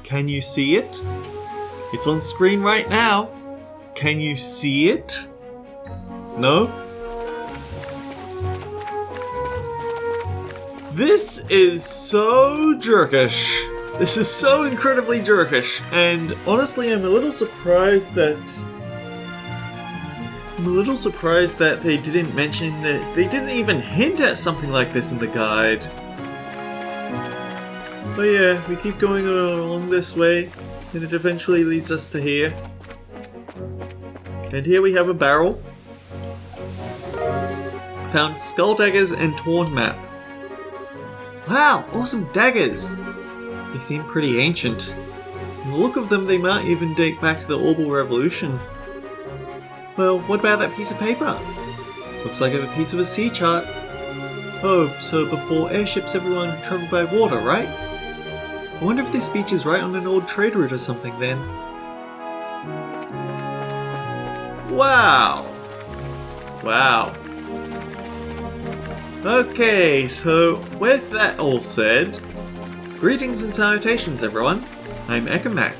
Can you see it? It's on screen right now. Can you see it? No? This is so jerkish. This is so incredibly jerkish, and honestly I'm a little surprised that they didn't mention that they didn't even hint at something like this in the guide. But yeah, we keep going along this way, and it eventually leads us to here. And here we have a barrel. Found skull daggers and torn map. Wow, awesome daggers! They seem pretty ancient. From the look of them, they might even date back to the Orbital Revolution. Well, what about that piece of paper? Looks like a piece of a sea chart. Oh, so before airships everyone traveled by water, right? I wonder if this beach is right on an old trade route or something then. Wow! Wow. Okay, so with that all said, greetings and salutations everyone, I'm Ekamac.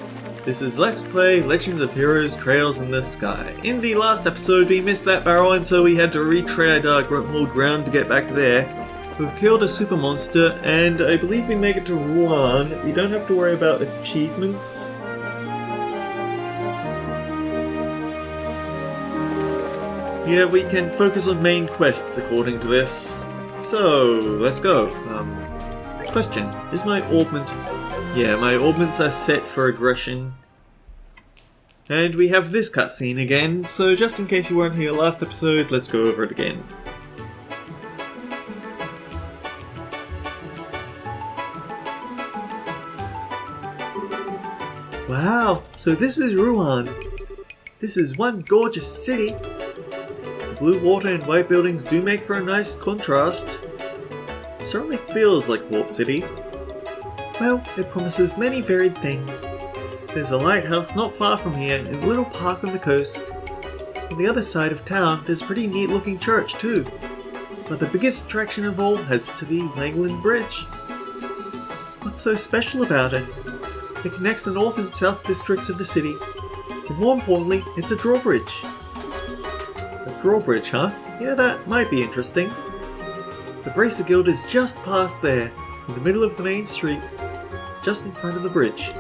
This is Let's Play Legend of Heroes Trails in the Sky. In the last episode we missed that barrel and so we had to retread old ground to get back there. We've killed a super monster and I believe we make it to Ruan. We don't have to worry about achievements. Yeah, we can focus on main quests according to this. So, let's go. Question. Is my augment... Yeah, my augments are set for aggression. And we have this cutscene again, so just in case you weren't here last episode, let's go over it again. Wow, so this is Ruan. This is one gorgeous city. Blue water and white buildings do make for a nice contrast. It certainly feels like Walt City. Well, it promises many varied things. There's a lighthouse not far from here and a little park on the coast. On the other side of town, there's a pretty neat looking church too. But the biggest attraction of all has to be Langland Bridge. What's so special about it? It connects the north and south districts of the city. And more importantly, it's a drawbridge. Drawbridge, huh? Yeah, that might be interesting. The Bracer Guild is just past there, in the middle of the main street, just in front of the bridge.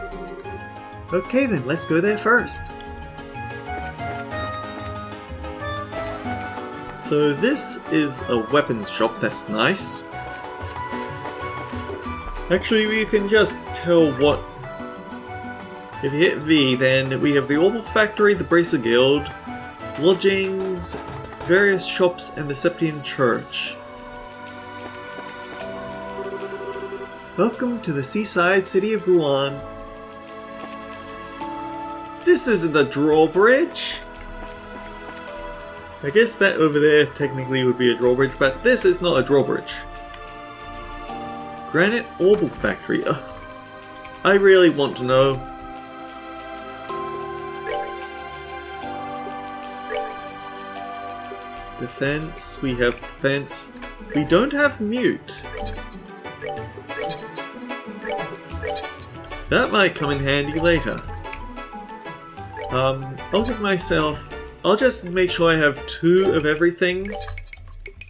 Okay then, let's go there first. So this is a weapons shop, that's nice. Actually, we can just tell what... If you hit V, then we have the Orbital Factory, the Bracer Guild, lodgings, various shops, and the Septian Church. Welcome to the seaside city of Ruan. This isn't a drawbridge! I guess that over there technically would be a drawbridge, but this is not a drawbridge. Granite Orbital Factory. I really want to know. Defense, we have defense. We don't have mute. That might come in handy later. I'll just make sure I have 2 of everything.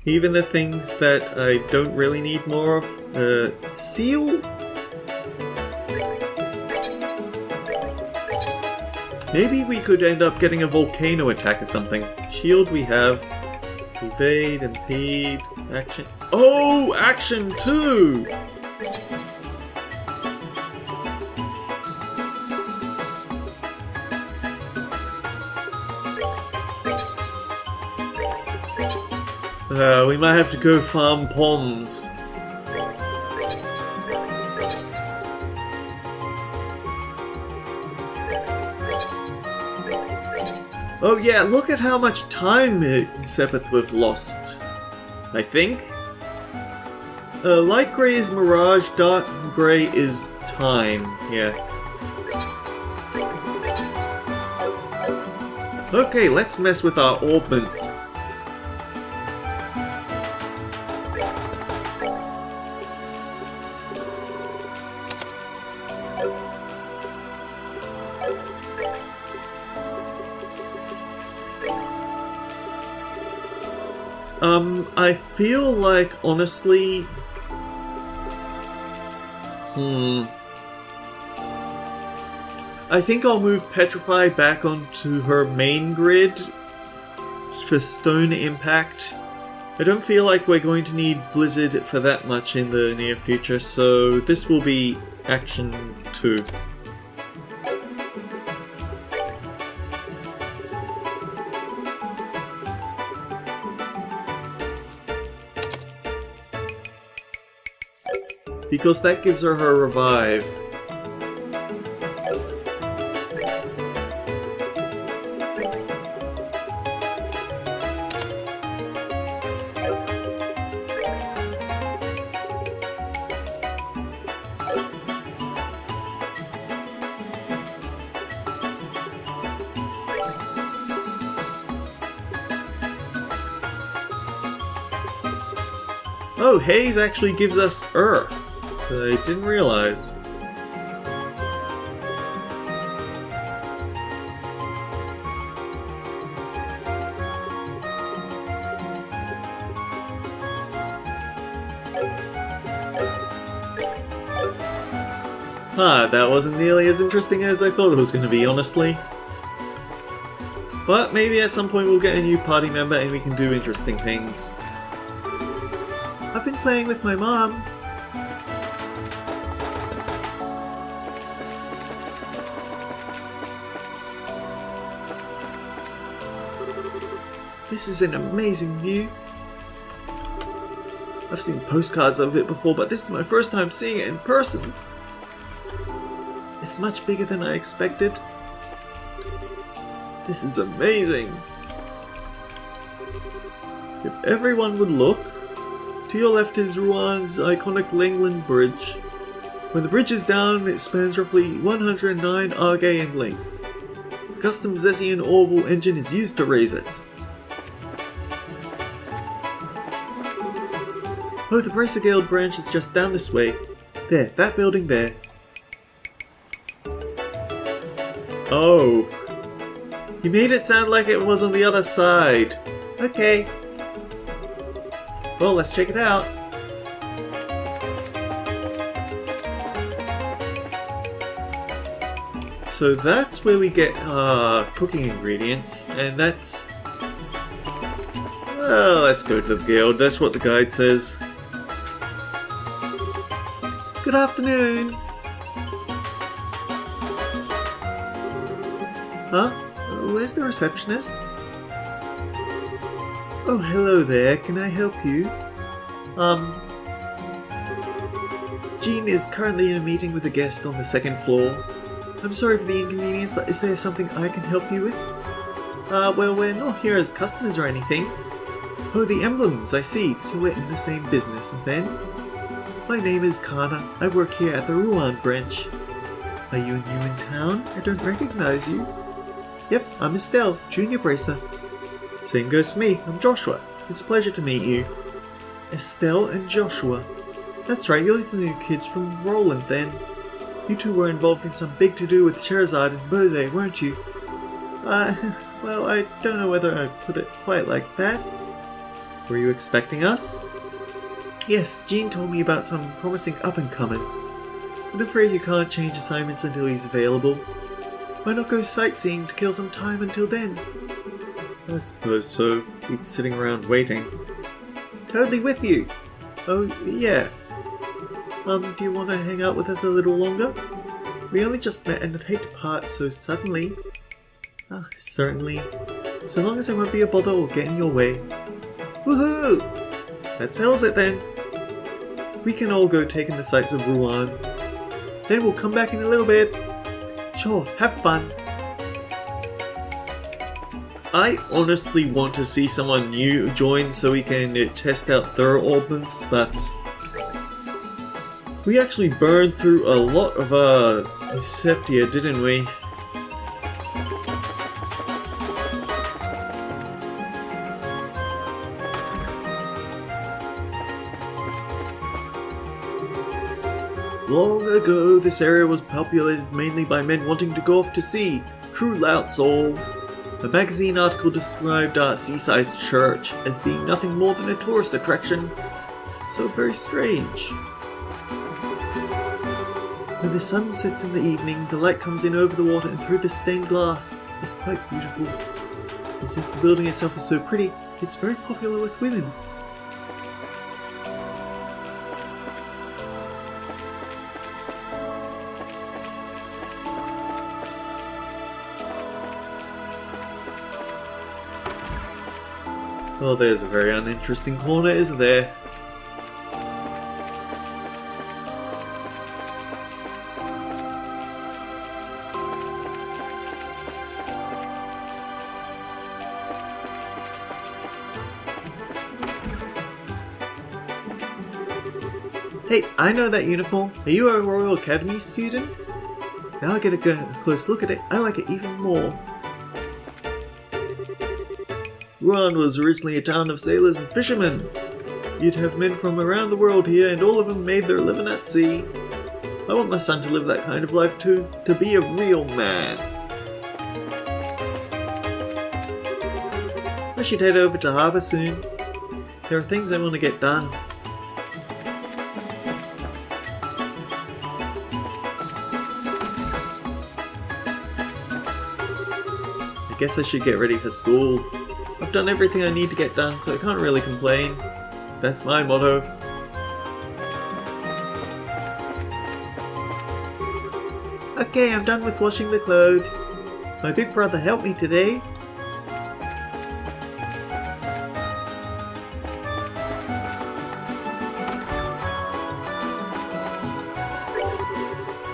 Even the things that I don't really need more of. Seal? Maybe we could end up getting a volcano attack or something. Shield we have. Evade, impede, action. Oh, action too! We might have to go farm poms. Oh yeah, look at how much time Sepith we've lost. I think. Light grey is mirage, dark grey is time. Yeah. Okay, let's mess with our augments. I feel like, honestly... I think I'll move Petrify back onto her main grid for Stone Impact. I don't feel like we're going to need Blizzard for that much in the near future, so this will be Action 2. Because that gives her revive. Oh, Haze actually gives us Earth. I didn't realize. That wasn't nearly as interesting as I thought it was going to be, honestly. But maybe at some point we'll get a new party member and we can do interesting things. I've been playing with my mom. This is an amazing view. I've seen postcards of it before, but this is my first time seeing it in person. It's much bigger than I expected. This is amazing. If everyone would look, to your left is Ruan's iconic Langland Bridge. When the bridge is down, it spans roughly 109 Argay in length. A custom Zesian Orbital engine is used to raise it. Oh, the Bracer Guild branch is just down this way. There, that building there. Oh. You made it sound like it was on the other side. Okay. Well, let's check it out. So that's where we get cooking ingredients, and that's... Well, let's go to the guild. That's what the guide says. Good afternoon. Huh? Where's the receptionist? Oh, hello there. Can I help you? Jean is currently in a meeting with a guest on the second floor. I'm sorry for the inconvenience, but is there something I can help you with? Well, we're not here as customers or anything. Oh, the emblems, I see. So we're in the same business, then? My name is Kana. I work here at the Ruan branch. Are you new in town? I don't recognize you. Yep, I'm Estelle, Junior Bracer. Same goes for me. I'm Joshua. It's a pleasure to meet you. Estelle and Joshua. That's right, you're the new kids from Roland then. You two were involved in some big to-do with Sherazade and Bode, weren't you? Well, I don't know whether I'd put it quite like that. Were you expecting us? Yes, Jean told me about some promising up-and-comers. I'm afraid you can't change assignments until he's available. Why not go sightseeing to kill some time until then? I suppose so. We'd sitting around waiting. Totally with you! Oh, yeah. Do you want to hang out with us a little longer? We only just met and I'd hate to part so suddenly. Certainly. So long as I won't be a bother or get in your way. Woohoo! That settles it then. We can all go take in the sights of Ruan. Then we'll come back in a little bit. Sure, have fun. I honestly want to see someone new join so we can test out their orbments, but we actually burned through a lot of Septia, didn't we? Long ago, this area was populated mainly by men wanting to go off to sea. True lout soul. A magazine article described our seaside church as being nothing more than a tourist attraction. So very strange. When the sun sets in the evening, the light comes in over the water and through the stained glass. It's quite beautiful. And since the building itself is so pretty, it's very popular with women. Well, there's a very uninteresting corner, isn't there? Hey, I know that uniform. Are you a Royal Academy student? Now I get a close look at it, I like it even more. Ruan was originally a town of sailors and fishermen. You'd have men from around the world here, and all of them made their living at sea. I want my son to live that kind of life too, to be a real man. I should head over to harbour soon. There are things I want to get done. I guess I should get ready for school. I've done everything I need to get done, so I can't really complain. That's my motto. Okay, I'm done with washing the clothes. My big brother helped me today.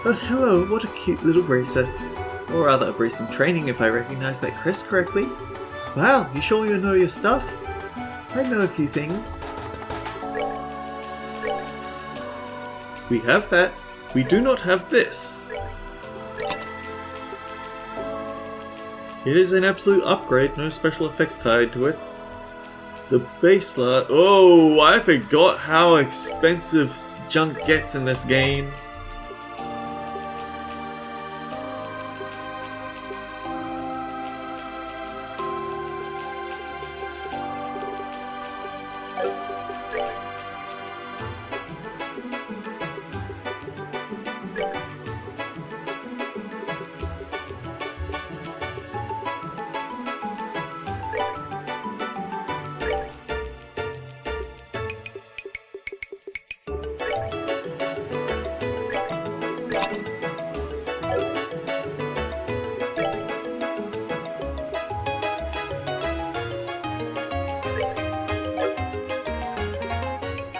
Oh, hello, what a cute little bracer. Or rather, a brace in training if I recognize that crest correctly. Wow, you sure you know your stuff? I know a few things. We have that. We do not have this. It is an absolute upgrade, no special effects tied to it. The baseline. Oh, I forgot how expensive junk gets in this game.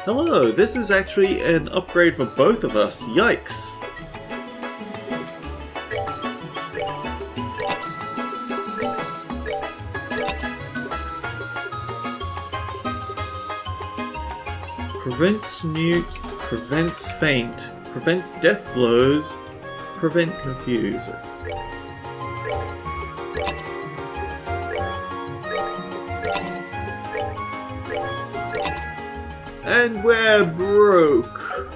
Hello, this is actually an upgrade for both of us. Yikes! Prevents mute, prevents faint, prevent death blows, prevent confuse. And we're broke.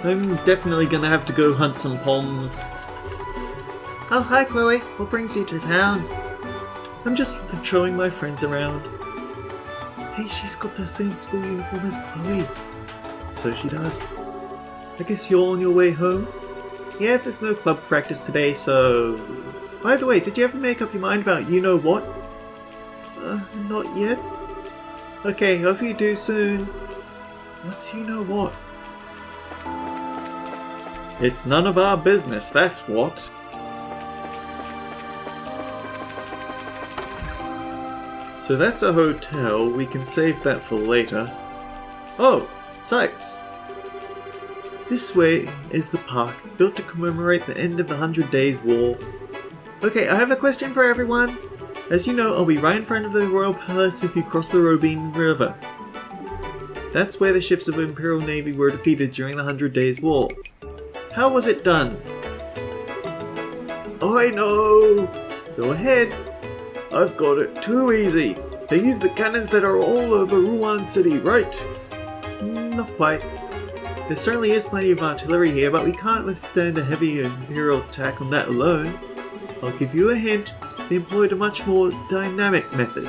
I'm definitely gonna have to go hunt some poms. Oh, hi Chloe. What brings you to town? I'm just showing my friends around. Hey, she's got the same school uniform as Chloe. So she does. I guess you're on your way home? Yeah, there's no club practice today, so... By the way, did you ever make up your mind about you-know-what? Not yet. Okay, hope you do soon. What's you-know-what? It's none of our business, that's what. So that's a hotel, we can save that for later. Oh, sights! This way is the park, built to commemorate the end of the 100 Days War. Okay, I have a question for everyone. As you know, I'll be right in front of the Royal Palace if you cross the Robin River. That's where the ships of the Imperial Navy were defeated during the 100 Days War. How was it done? I know! Go ahead! I've got it too easy! They use the cannons that are all over Ruan City, right? Not quite. There certainly is plenty of artillery here, but we can't withstand a heavy Imperial attack on that alone. I'll give you a hint. They employed a much more dynamic method.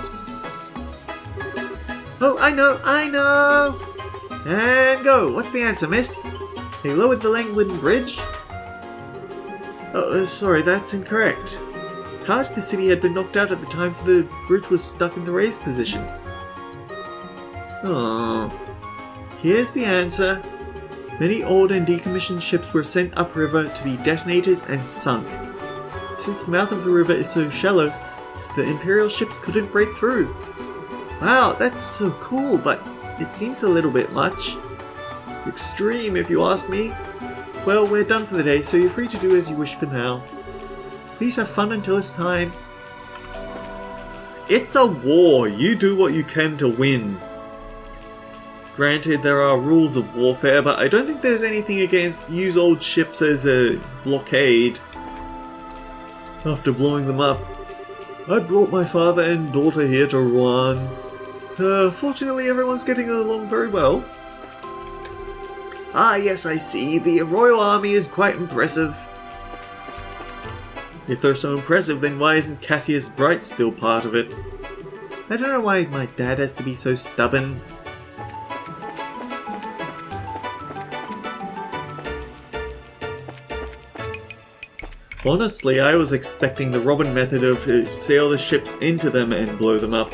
Oh, I know! And go! What's the answer, miss? They lowered the Langland Bridge? Oh, sorry, that's incorrect. Part of the city had been knocked out at the time, so the bridge was stuck in the raised position. Oh. Here's the answer. Many old and decommissioned ships were sent upriver to be detonated and sunk. Since the mouth of the river is so shallow, the Imperial ships couldn't break through. Wow, that's so cool, but it seems a little bit much. Extreme, if you ask me. Well, we're done for the day, so you're free to do as you wish for now. Please have fun until it's time. It's a war. You do what you can to win. Granted, there are rules of warfare, but I don't think there's anything against use old ships as a blockade. After blowing them up, I brought my father and daughter here to Ruan. Fortunately, everyone's getting along very well. Ah, yes, I see. The Royal Army is quite impressive. If they're so impressive, then why isn't Cassius Bright still part of it? I don't know why my dad has to be so stubborn. Honestly, I was expecting the Robin method of sail the ships into them and blow them up.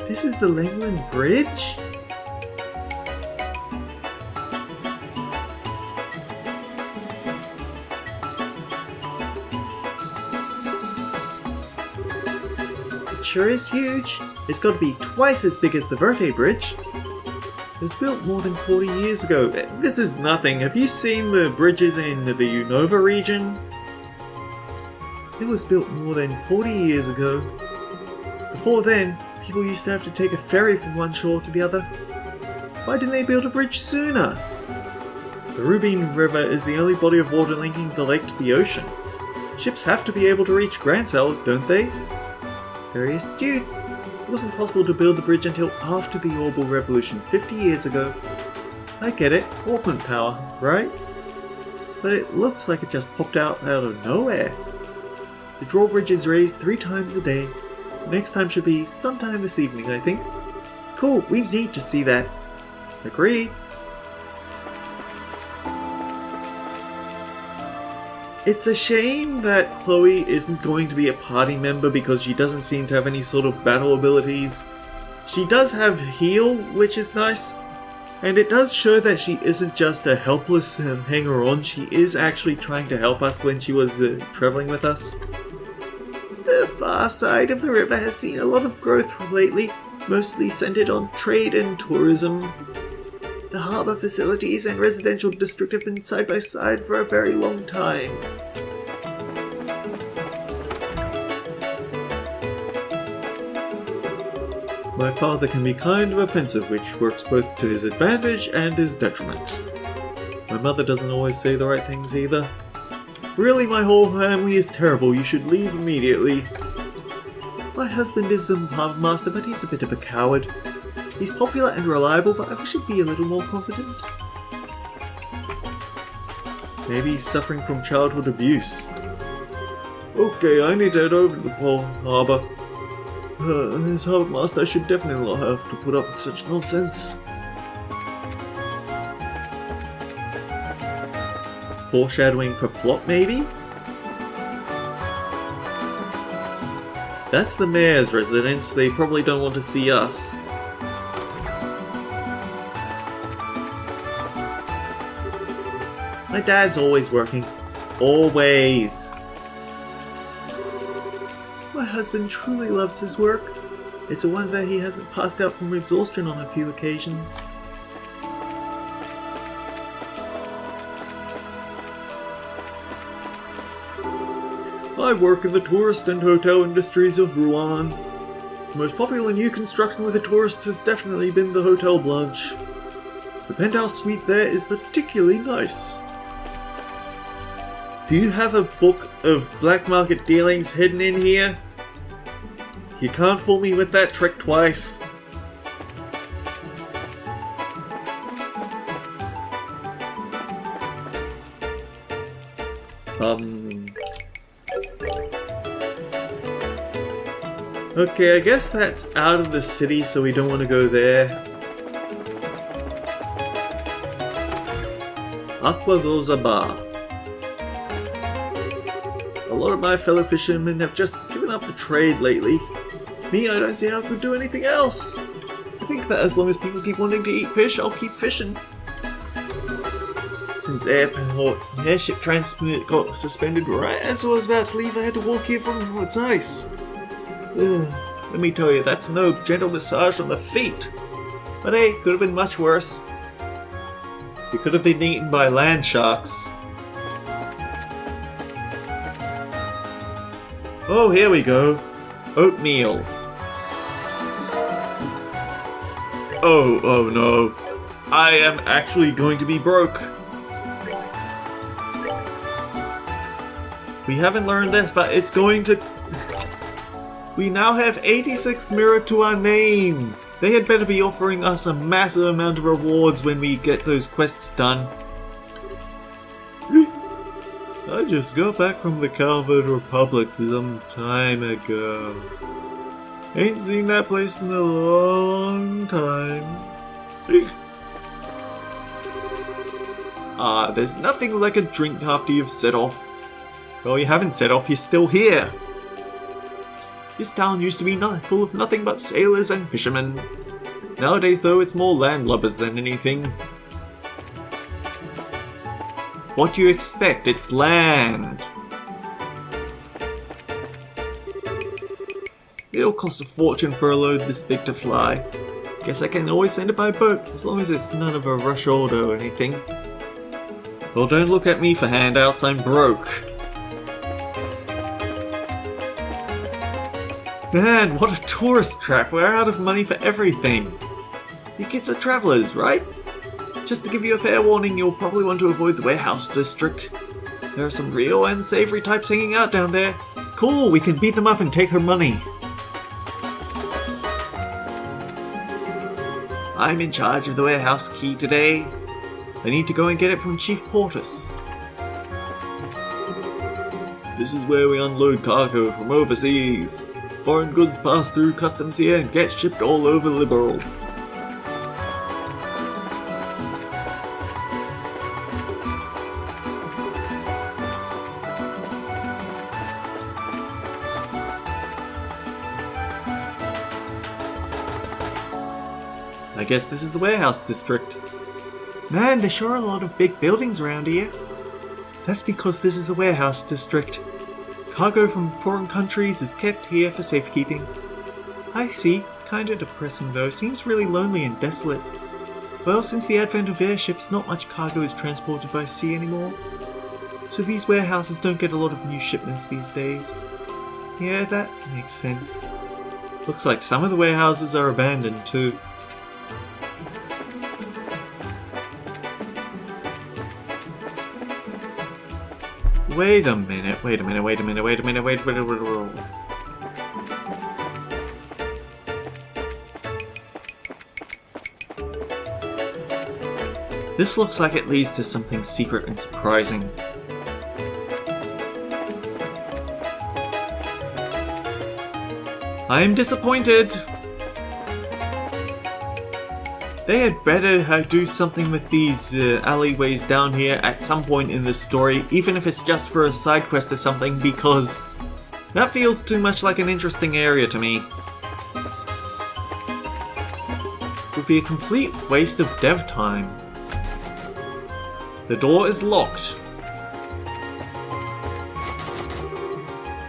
This is the Langland Bridge? It sure is huge. It's got to be twice as big as the Verte Bridge. It was built more than 40 years ago. This is nothing. Have you seen the bridges in the Unova region? It was built more than 40 years ago. Before then, people used to have to take a ferry from one shore to the other. Why didn't they build a bridge sooner? The Rubin River is the only body of water linking the lake to the ocean. Ships have to be able to reach Gransel, don't they? Very astute. It wasn't possible to build the bridge until after the Orbital Revolution 50 years ago. I get it, warpment power, right? But it looks like it just popped out of nowhere. The drawbridge is raised 3 times a day. The next time should be sometime this evening, I think. Cool, we need to see that. Agreed. It's a shame that Chloe isn't going to be a party member because she doesn't seem to have any sort of battle abilities. She does have heal, which is nice, and it does show that she isn't just a helpless hanger-on, she is actually trying to help us when she was traveling with us. The far side of the river has seen a lot of growth lately, mostly centered on trade and tourism. The harbour facilities and residential district have been side by side for a very long time. My father can be kind of offensive, which works both to his advantage and his detriment. My mother doesn't always say the right things either. Really, my whole family is terrible, you should leave immediately. My husband is the harbour master, but he's a bit of a coward. He's popular and reliable, but I wish he'd be a little more confident. Maybe he's suffering from childhood abuse. Okay, I need to head over to the harbour. As harbour master, I should definitely not have to put up with such nonsense. Foreshadowing for plot, maybe? That's the mayor's residence. They probably don't want to see us. My dad's always working. Always. My husband truly loves his work. It's a wonder that he hasn't passed out from exhaustion on a few occasions. I work in the tourist and hotel industries of Ruan. The most popular new construction with the tourists has definitely been the Hotel Blanche. The penthouse suite there is particularly nice. Do you have a book of black market dealings hidden in here? You can't fool me with that trick twice. Okay, I guess that's out of the city, so we don't want to go there. Aqua Rosa Bar. A lot of my fellow fishermen have just given up the trade lately. Me, I don't see how I could do anything else. I think that as long as people keep wanting to eat fish, I'll keep fishing. Since airship transport got suspended right as I was about to leave, I had to walk here from its ice. Ugh, let me tell you, that's no gentle massage on the feet. But hey, could have been much worse. You could have been eaten by land sharks. Oh, here we go. Oatmeal. Oh no. I am actually going to be broke. We haven't learned this, but it's going to... We now have 86 mirror to our name. They had better be offering us a massive amount of rewards when we get those quests done. I just got back from the Calvert Republic some time ago. Ain't seen that place in a long time. There's nothing like a drink after you've set off. Well, you haven't set off, you're still here. This town used to be full of nothing but sailors and fishermen. Nowadays, though, it's more landlubbers than anything. What do you expect? It's land. It'll cost a fortune for a load this big to fly. Guess I can always send it by boat, as long as it's none of a rush order or anything. Well, don't look at me for handouts, I'm broke. Man, what a tourist trap, we're out of money for everything. You kids are travellers, right? Just to give you a fair warning, you'll probably want to avoid the warehouse district. There are some real unsavory types hanging out down there. Cool, we can beat them up and take their money. I'm in charge of the warehouse key today. I need to go and get it from Chief Portus. This is where we unload cargo from overseas. Foreign goods pass through customs here and get shipped all over the world. I guess this is the warehouse district. Man, there's sure a lot of big buildings around here. That's because this is the warehouse district. Cargo from foreign countries is kept here for safekeeping. I see. Kinda depressing though. Seems really lonely and desolate. Well, since the advent of airships, not much cargo is transported by sea anymore. So these warehouses don't get a lot of new shipments these days. Yeah, that makes sense. Looks like some of the warehouses are abandoned too. Wait a minute. This looks like it leads to something secret and surprising. I am disappointed! They had better do something with these alleyways down here at some point in the story, even if it's just for a side quest or something, because that feels too much like an interesting area to me. It would be a complete waste of dev time. The door is locked.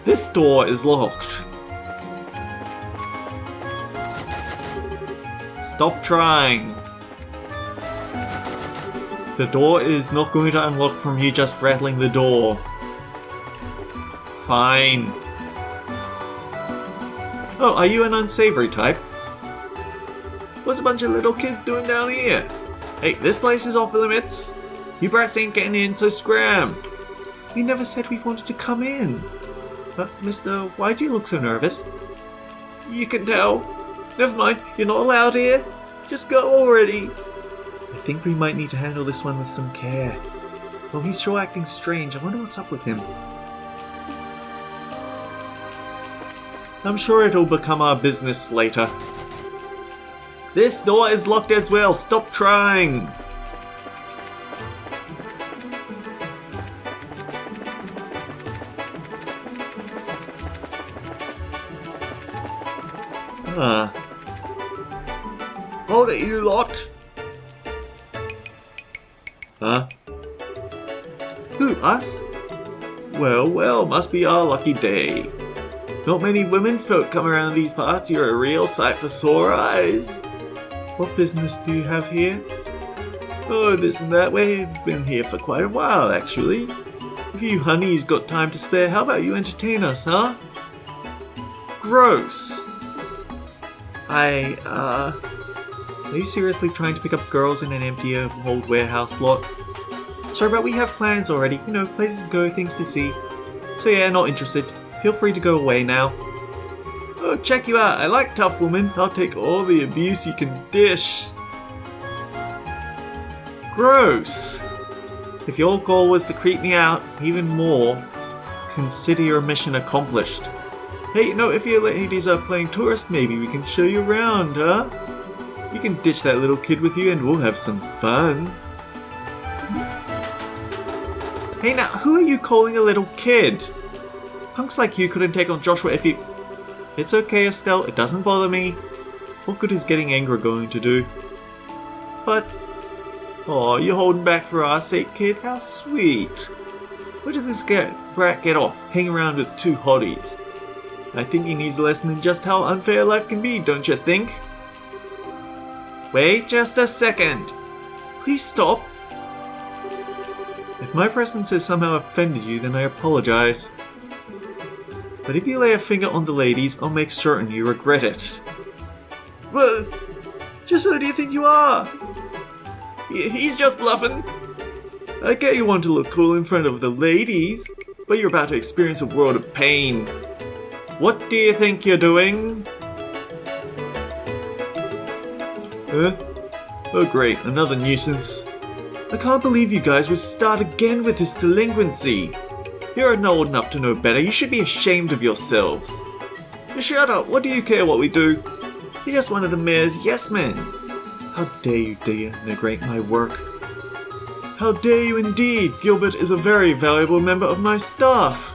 This door is locked. Stop trying. The door is not going to unlock from you just rattling the door. Fine. Oh, are you an unsavory type? What's a bunch of little kids doing down here? Hey, this place is off limits. You brats ain't getting in, so scram. We never said we wanted to come in. But, mister, why do you look so nervous? You can tell. Never mind, you're not allowed here. Just go already. I think we might need to handle this one with some care. Well, he's sure acting strange. I wonder what's up with him. I'm sure it'll become our business later. This door is locked as well. Stop trying. Hold it, you lot! Huh? Who, us? Well, well, must be our lucky day. Not many women folk come around these parts. You're a real sight for sore eyes. What business do you have here? Oh, this and that. We've been here for quite a while, actually. If you honeys got time to spare, how about you entertain us, huh? Gross! Are you seriously trying to pick up girls in an empty old warehouse lot? Sorry, but we have plans already. You know, places to go, things to see. So yeah, not interested. Feel free to go away now. Oh, check you out. I like tough women. I'll take all the abuse you can dish. Gross! If your goal was to creep me out even more, consider your mission accomplished. Hey, you know, if you ladies are playing tourist, maybe we can show you around, huh? You can ditch that little kid with you and we'll have some fun. Hey now, who are you calling a little kid? Punks like you couldn't take on Joshua if you... It's okay, Estelle, it doesn't bother me. What good is getting angry going to do? But... Aw, you're holding back for our sake, kid? How sweet. Where does this brat get off, hanging around with two hotties? I think he needs a lesson in just how unfair life can be, don't you think? Wait just a second. Please stop. If my presence has somehow offended you, then I apologize. But if you lay a finger on the ladies, I'll make certain you regret it. Well, just who do you think you are? He's just bluffing. I get you want to look cool in front of the ladies, but you're about to experience a world of pain. What do you think you're doing? Huh? Oh great, another nuisance. I can't believe you guys would start again with this delinquency. You're not old enough to know better. You should be ashamed of yourselves. Shut up, what do you care what we do? You're just one of the mayor's yes men. How dare you denigrate my work? How dare you indeed! Gilbert is a very valuable member of my staff.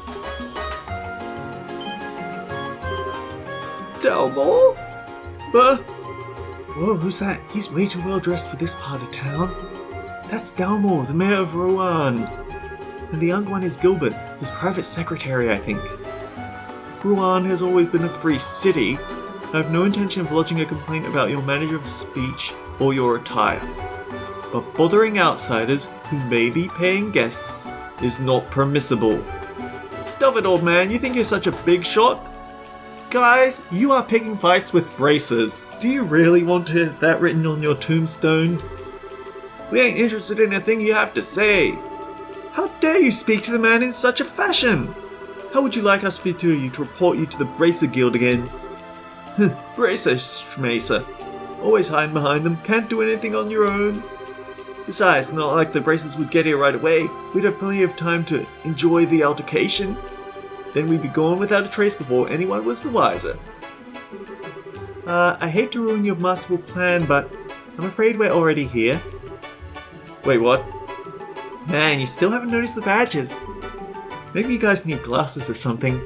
Delmore? Whoa, who's that? He's way too well dressed for this part of town. That's Dalmore, the mayor of Ruan. And the young one is Gilbert, his private secretary, I think. Ruan has always been a free city. I have no intention of lodging a complaint about your manner of speech or your attire. But bothering outsiders who may be paying guests is not permissible. Stop it, old man. You think you're such a big shot? Guys, you are picking fights with bracers. Do you really want that written on your tombstone? We ain't interested in a thing you have to say. How dare you speak to the man in such a fashion? How would you like us to report you to the Bracer Guild again? Bracer schmacer. Always hiding behind them, can't do anything on your own. Besides, not like the Bracers would get here right away. We'd have plenty of time to enjoy the altercation. Then we'd be gone without a trace before anyone was the wiser. I hate to ruin your masterful plan, but I'm afraid we're already here. Wait, what? Man, you still haven't noticed the badges. Maybe you guys need glasses or something.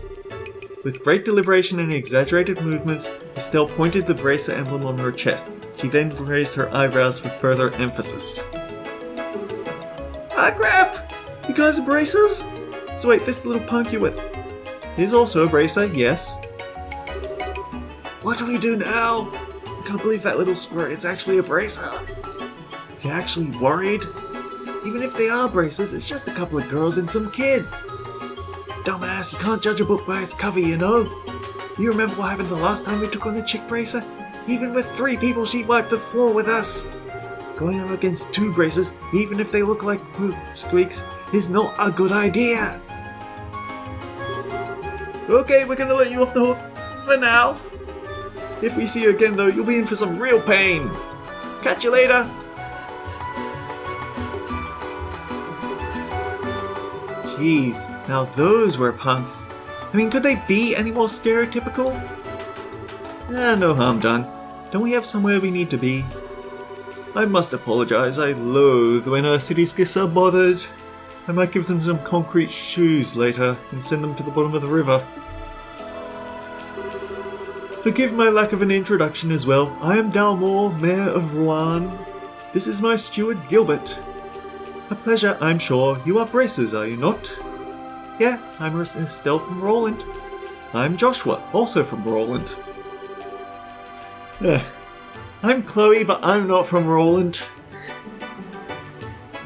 With great deliberation and exaggerated movements, Estelle pointed the bracer emblem on her chest. She then raised her eyebrows for further emphasis. Ah, crap! You guys are bracers? So wait, this little punk you with is also a bracer, yes. What do we do now? I can't believe that little squirt is actually a bracer. You're actually worried? Even if they are bracers, it's just a couple of girls and some kid. Dumbass, you can't judge a book by its cover, you know. You remember what happened the last time we took on the chick bracer? Even with 3 people, she wiped the floor with us. Going up against 2 bracers, even if they look like poop squeaks, is not a good idea. Okay, we're gonna let you off the hook for now. If we see you again though, you'll be in for some real pain. Catch you later. Jeez, now those were punks. I mean, could they be any more stereotypical? No harm done. Don't we have somewhere we need to be? I must apologize, I loathe when our cities get so bothered. I might give them some concrete shoes later and send them to the bottom of the river. Forgive my lack of an introduction as well. I am Dalmore, Mayor of Ruan. This is my steward, Gilbert. A pleasure, I'm sure. You are Braces, are you not? Yeah, I'm Estelle from Roland. I'm Joshua, also from Roland. I'm Chloe, but I'm not from Roland.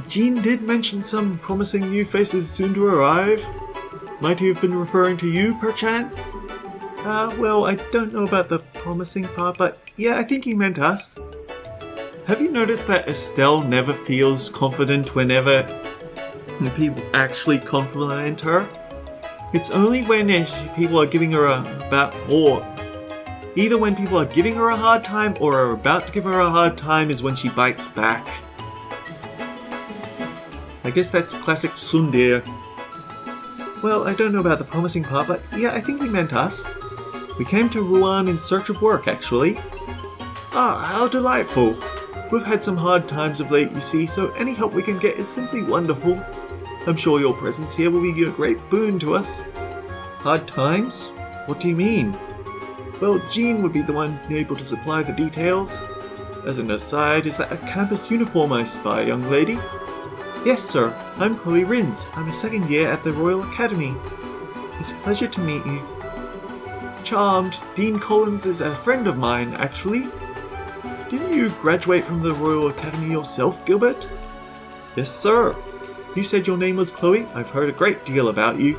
Jean did mention some promising new faces soon to arrive. Might he have been referring to you, perchance? Well, I don't know about the promising part, but yeah, I think he meant us. Have you noticed that Estelle never feels confident whenever people actually compliment her? It's only when people are giving her either when people are giving her a hard time or are about to give her a hard time is when she bites back. I guess that's classic tsundere. Well, I don't know about the promising part, but yeah, I think he meant us. We came to Ruan in search of work, actually. Ah, how delightful. We've had some hard times of late, you see, so any help we can get is simply wonderful. I'm sure your presence here will be a great boon to us. Hard times? What do you mean? Well, Jean would be the one able to supply the details. As an aside, is that a campus uniform I spy, young lady? Yes, sir. I'm Chloe Rins. I'm a second year at the Royal Academy. It's a pleasure to meet you. Charmed. Dean Collins is a friend of mine, actually. Didn't you graduate from the Royal Academy yourself, Gilbert? Yes, sir. You said your name was Chloe? I've heard a great deal about you.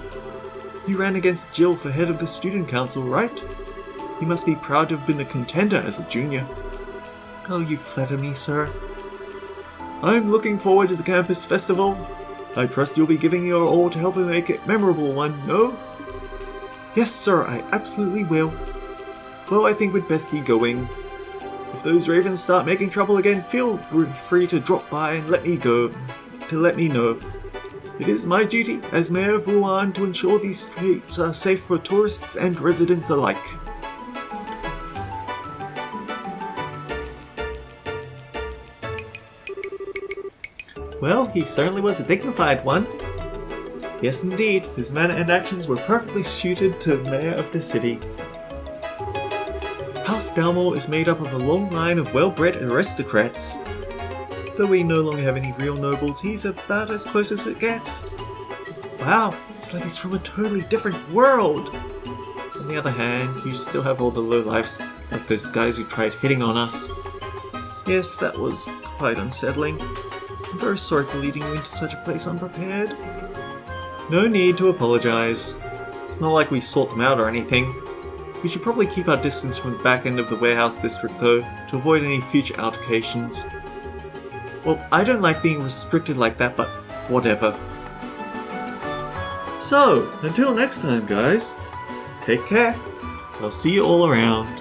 You ran against Jill for head of the student council, right? You must be proud to have been a contender as a junior. Oh, you flatter me, sir. I'm looking forward to the campus festival. I trust you'll be giving your all to help make it a memorable one, no? Yes, sir, I absolutely will. Well, I think we'd best be going. If those ravens start making trouble again, feel free to drop by and let me know. It is my duty as Mayor of Ruan to ensure these streets are safe for tourists and residents alike. Well, he certainly was a dignified one. Yes, indeed, his manner and actions were perfectly suited to Mayor of the city. House Dalmore is made up of a long line of well-bred aristocrats. Though we no longer have any real nobles, he's about as close as it gets. Wow, it's like he's from a totally different world! On the other hand, you still have all the lowlifes, like those guys who tried hitting on us. Yes, that was quite unsettling. I'm very sorry for leading you into such a place unprepared. No need to apologize. It's not like we sought them out or anything. We should probably keep our distance from the back end of the warehouse district though, to avoid any future altercations. Well, I don't like being restricted like that, but whatever. So, until next time guys, take care. I'll see you all around.